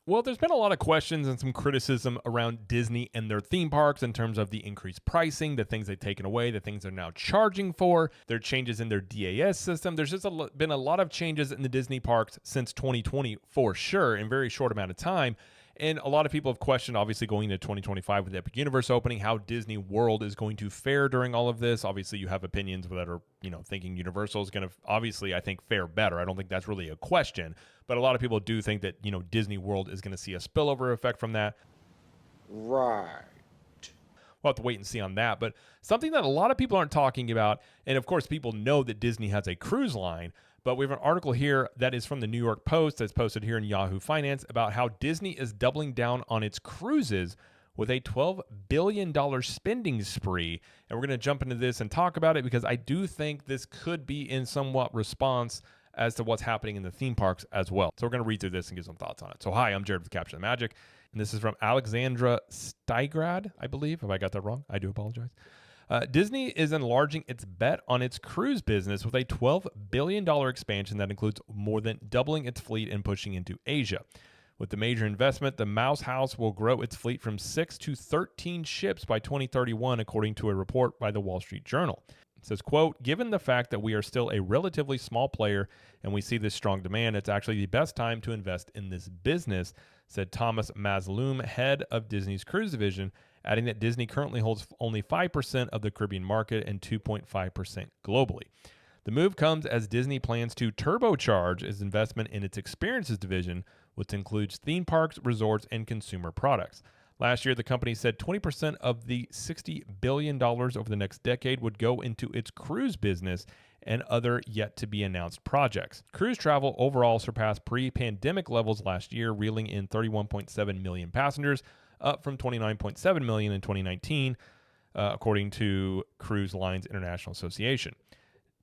Well, there's been a lot of questions and some criticism around Disney and their theme parks in terms of the increased pricing, the things they've taken away, the things they're now charging for, their changes in their DAS system. There's just been a lot of changes in the Disney parks since 2020 for sure, in a very short amount of time. And a lot of people have questioned, obviously, going into 2025 with the Epic Universe opening, how Disney World is going to fare during all of this. Obviously, you have opinions that are, thinking Universal is going to, obviously, I think, fare better. I don't think that's really a question. But a lot of people do think that, Disney World is going to see a spillover effect from that. Right. We'll have to wait and see on that. But something that a lot of people aren't talking about, and of course, people know that Disney has a cruise line, but we have an article here that is from the New York Post that's posted here in Yahoo Finance about how Disney is doubling down on its cruises with a $12 billion spending spree. And we're going to jump into this and talk about it because I do think this could be in somewhat response as to what's happening in the theme parks as well. So we're going to read through this and give some thoughts on it. So hi, I'm Jared with Capture the Magic, and this is from Alexandra Steigrad, I believe. If I got that wrong, I do apologize. Disney is enlarging its bet on its cruise business with a $12 billion expansion that includes more than doubling its fleet and pushing into Asia. With the major investment, the Mouse House will grow its fleet from 6 to 13 ships by 2031, according to a report by the Wall Street Journal. It says, quote, given the fact that we are still a relatively small player and we see this strong demand, it's actually the best time to invest in this business, said Thomas Masloom, head of Disney's cruise division, adding that Disney currently holds only 5% of the Caribbean market and 2.5% globally. The move comes as Disney plans to turbocharge its investment in its experiences division, which includes theme parks, resorts, and consumer products. Last year, the company said 20% of the $60 billion over the next decade would go into its cruise business and other yet-to-be-announced projects. Cruise travel overall surpassed pre-pandemic levels last year, reeling in 31.7 million passengers, up from 29.7 million in 2019, according to Cruise Lines International Association.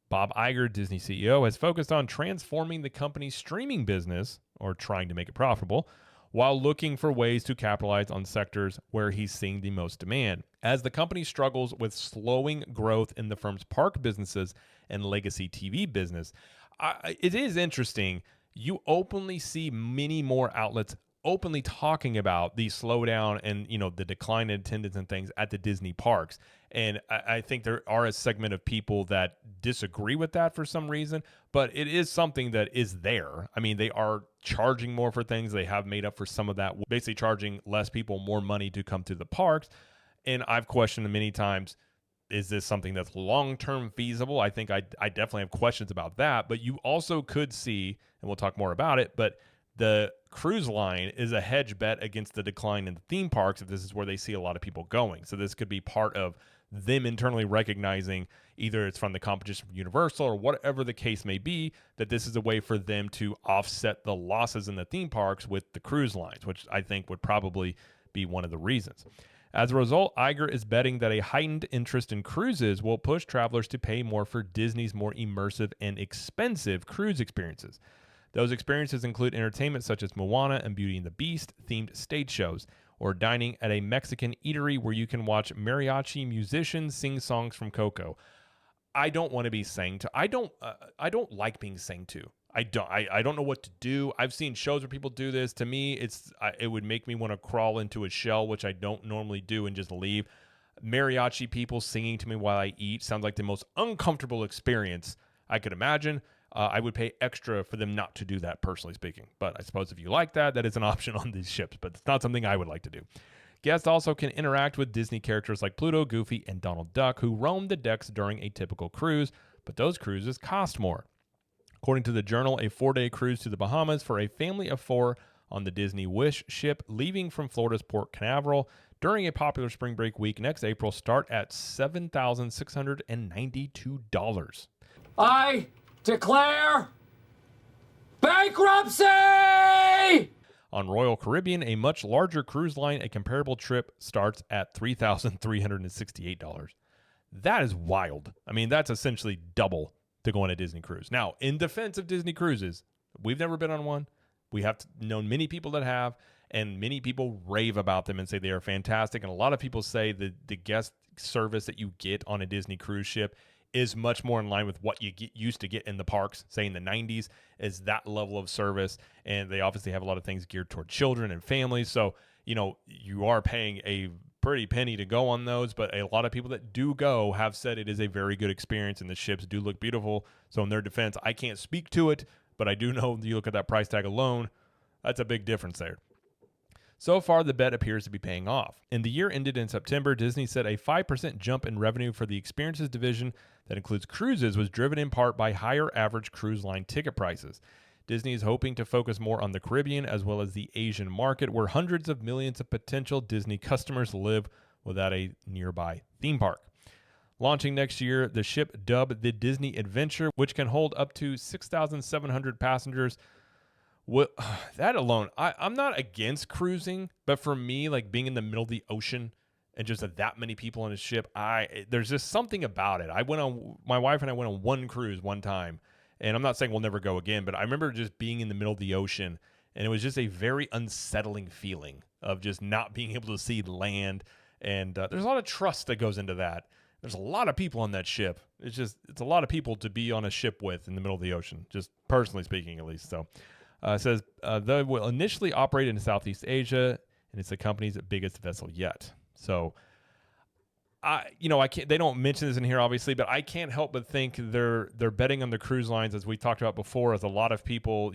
Bob Iger, Disney CEO, has focused on transforming the company's streaming business, or trying to make it profitable, while looking for ways to capitalize on sectors where he's seeing the most demand. As the company struggles with slowing growth in the firm's park businesses and legacy TV business, it is interesting. You openly see many more outlets openly talking about the slowdown and the decline in attendance and things at the Disney parks. And I think there are a segment of people that disagree with that for some reason, but it is something that is there. I mean, they are charging more for things. They have made up for some of that, basically charging less people more money to come to the parks. And I've questioned many times, is this something that's long-term feasible? I think I definitely have questions about that, but you also could see, and we'll talk more about it, but the cruise line is a hedge bet against the decline in the theme parks if this is where they see a lot of people going. So this could be part of them internally recognizing, either it's from the competition from Universal or whatever the case may be, that this is a way for them to offset the losses in the theme parks with the cruise lines, which I think would probably be one of the reasons. As a result, Iger is betting that a heightened interest in cruises will push travelers to pay more for Disney's more immersive and expensive cruise experiences. Those experiences include entertainment such as Moana and Beauty and the Beast themed stage shows, or dining at a Mexican eatery where you can watch mariachi musicians sing songs from Coco. I don't want to be sang to. I don't like being sang to. I don't know what to do. I've seen shows where people do this. To me, it would make me want to crawl into a shell, which I don't normally do, and just leave. Mariachi people singing to me while I eat sounds like the most uncomfortable experience I could imagine. I would pay extra for them not to do that, personally speaking. But I suppose if you like that, that is an option on these ships. But it's not something I would like to do. Guests also can interact with Disney characters like Pluto, Goofy, and Donald Duck, who roam the decks during a typical cruise, but those cruises cost more. According to the Journal, a 4-day cruise to the Bahamas for a family of 4 on the Disney Wish ship leaving from Florida's Port Canaveral during a popular spring break week next April start at $7,692. I declare bankruptcy! On Royal Caribbean, a much larger cruise line, a comparable trip starts at $3,368. That is wild. I mean, that's essentially double to go on a Disney cruise. Now, in defense of Disney cruises, we've never been on one. We have known many people that have, and many people rave about them and say they are fantastic. And a lot of people say that the guest service that you get on a Disney cruise ship is much more in line with what you used to get in the parks, say in the 90s, is that level of service. And they obviously have a lot of things geared toward children and families. So, you are paying a pretty penny to go on those, but a lot of people that do go have said it is a very good experience and the ships do look beautiful. So in their defense, I can't speak to it, but I do know you look at that price tag alone, that's a big difference there. So far, the bet appears to be paying off. In the year ended in September, Disney said a 5% jump in revenue for the experiences division that includes cruises was driven in part by higher average cruise line ticket prices. Disney is hoping to focus more on the Caribbean as well as the Asian market, where hundreds of millions of potential Disney customers live without a nearby theme park. Launching next year, the ship dubbed the Disney Adventure, which can hold up to 6,700 passengers. That alone, I'm not against cruising, but for me, like being in the middle of the ocean and just that many people on a ship, there's just something about it. My wife and I went on one cruise one time, and I'm not saying we'll never go again, but I remember just being in the middle of the ocean, and it was just a very unsettling feeling of just not being able to see land. And there's a lot of trust that goes into that. There's a lot of people on that ship. It's a lot of people to be on a ship with in the middle of the ocean, just personally speaking, at least. So. It says they will initially operate in Southeast Asia, and it's the company's biggest vessel yet. So, I can't. They don't mention this in here, obviously, but I can't help but think they're betting on the cruise lines, as we talked about before. As a lot of people,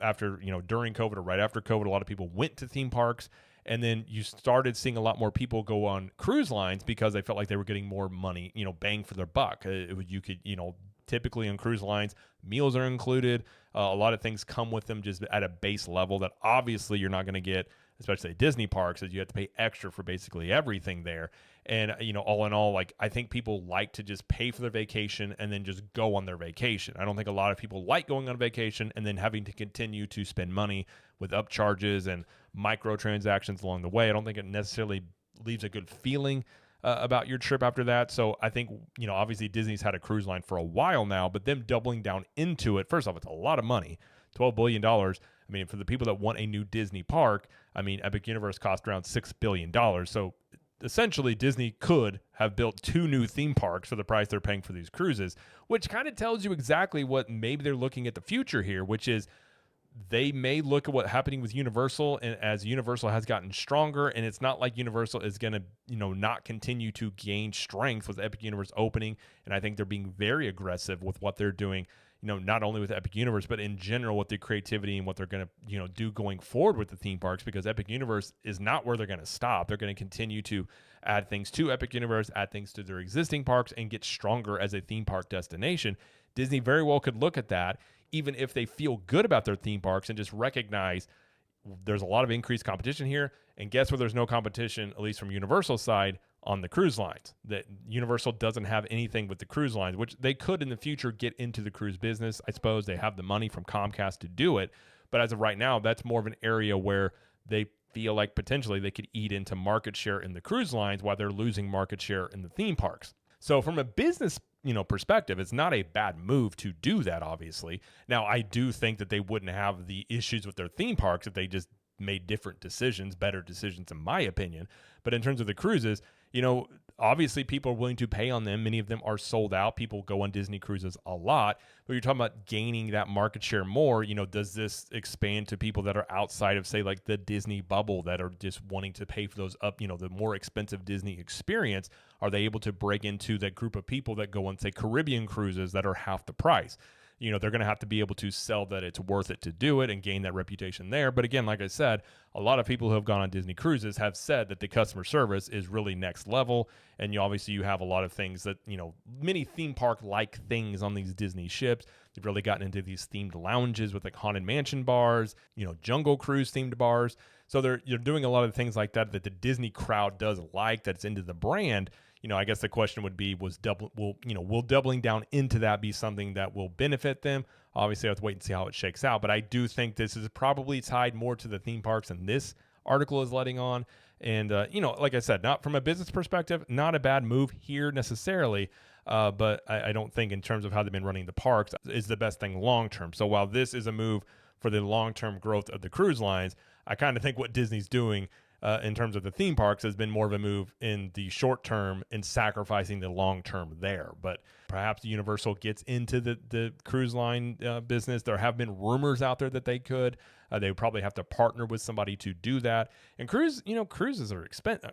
after during COVID or right after COVID, a lot of people went to theme parks, and then you started seeing a lot more people go on cruise lines because they felt like they were getting more money, bang for their buck. You could, typically on cruise lines, meals are included. A lot of things come with them just at a base level that obviously you're not going to get, especially at Disney parks, as you have to pay extra for basically everything there. And, all in all, like, I think people like to just pay for their vacation and then just go on their vacation. I don't think a lot of people like going on vacation and then having to continue to spend money with upcharges and microtransactions along the way. I don't think it necessarily leaves a good feeling about your trip after that. So I think, obviously Disney's had a cruise line for a while now, but them doubling down into it, first off, it's a lot of money, $12 billion. I mean, for the people that want a new Disney park, Epic Universe cost around $6 billion. So essentially Disney could have built 2 new theme parks for the price they're paying for these cruises, which kind of tells you exactly what maybe they're looking at the future here, which is they may look at what's happening with Universal, and as Universal has gotten stronger, and it's not like Universal is going to, not continue to gain strength with Epic Universe opening. And I think they're being very aggressive with what they're doing, not only with Epic Universe, but in general with the creativity and what they're going to, do going forward with the theme parks, because Epic Universe is not where they're going to stop. They're going to continue to add things to Epic Universe, add things to their existing parks, and get stronger as a theme park destination. Disney very well could look at that, even if they feel good about their theme parks, and just recognize there's a lot of increased competition here. And guess where there's no competition, at least from Universal's side, on the cruise lines. That Universal doesn't have anything with the cruise lines, which they could in the future get into the cruise business. I suppose they have the money from Comcast to do it. But as of right now, that's more of an area where they feel like potentially they could eat into market share in the cruise lines while they're losing market share in the theme parks. So from a business perspective, it's not a bad move to do that, obviously. Now, I do think that they wouldn't have the issues with their theme parks if they just made different decisions, better decisions, in my opinion. But in terms of the cruises, obviously people are willing to pay on them. Many of them are sold out. People go on Disney cruises a lot. But you're talking about gaining that market share more. Does this expand to people that are outside of, say, like the Disney bubble, that are just wanting to pay for those the more expensive Disney experience? Are they able to break into that group of people that go on, say, Caribbean cruises that are half the price? They're going to have to be able to sell that it's worth it to do it and gain that reputation there. But again, like I said, a lot of people who have gone on Disney cruises have said that the customer service is really next level. And you have a lot of things that, many theme park-like things on these Disney ships. They've really gotten into these themed lounges with like Haunted Mansion bars, Jungle Cruise themed bars. So you're doing a lot of things like that the Disney crowd does like, that's into the brand. I guess the question would be, will doubling down into that be something that will benefit them? Obviously, I have to wait and see how it shakes out. But I do think this is probably tied more to the theme parks than this article is letting on. And, like I said, not from a business perspective, not a bad move here necessarily. But I don't think in terms of how they've been running the parks is the best thing long term. So while this is a move for the long-term growth of the cruise lines, I kind of think what Disney's doing in terms of the theme parks has been more of a move in the short term and sacrificing the long term there. But perhaps Universal gets into the cruise line business. There have been rumors out there that they could. They would probably have to partner with somebody to do that. And cruises are expensive.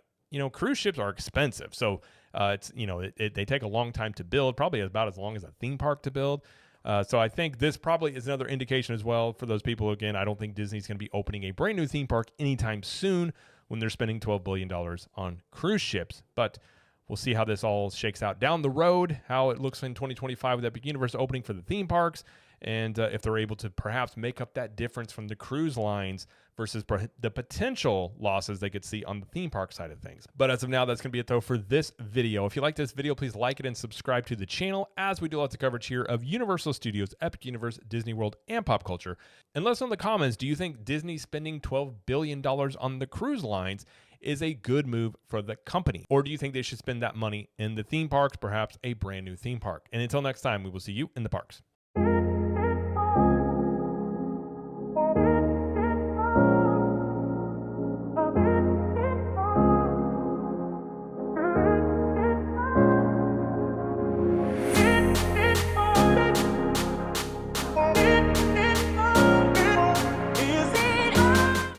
Cruise ships are expensive. So it's they take a long time to build, probably about as long as a theme park to build. So I think this probably is another indication as well for those people. Again, I don't think Disney's going to be opening a brand new theme park anytime soon when they're spending $12 billion on cruise ships. But we'll see how this all shakes out down the road, how it looks in 2025 with Epic Universe opening for the theme parks, and if they're able to perhaps make up that difference from the cruise lines versus the potential losses they could see on the theme park side of things. But as of now, that's going to be it though for this video. If you like this video, please like it and subscribe to the channel, as we do lots of coverage here of Universal Studios, Epic Universe, Disney World, and pop culture. And let us know in the comments, do you think Disney spending $12 billion on the cruise lines is a good move for the company? Or do you think they should spend that money in the theme parks, perhaps a brand new theme park? And until next time, we will see you in the parks.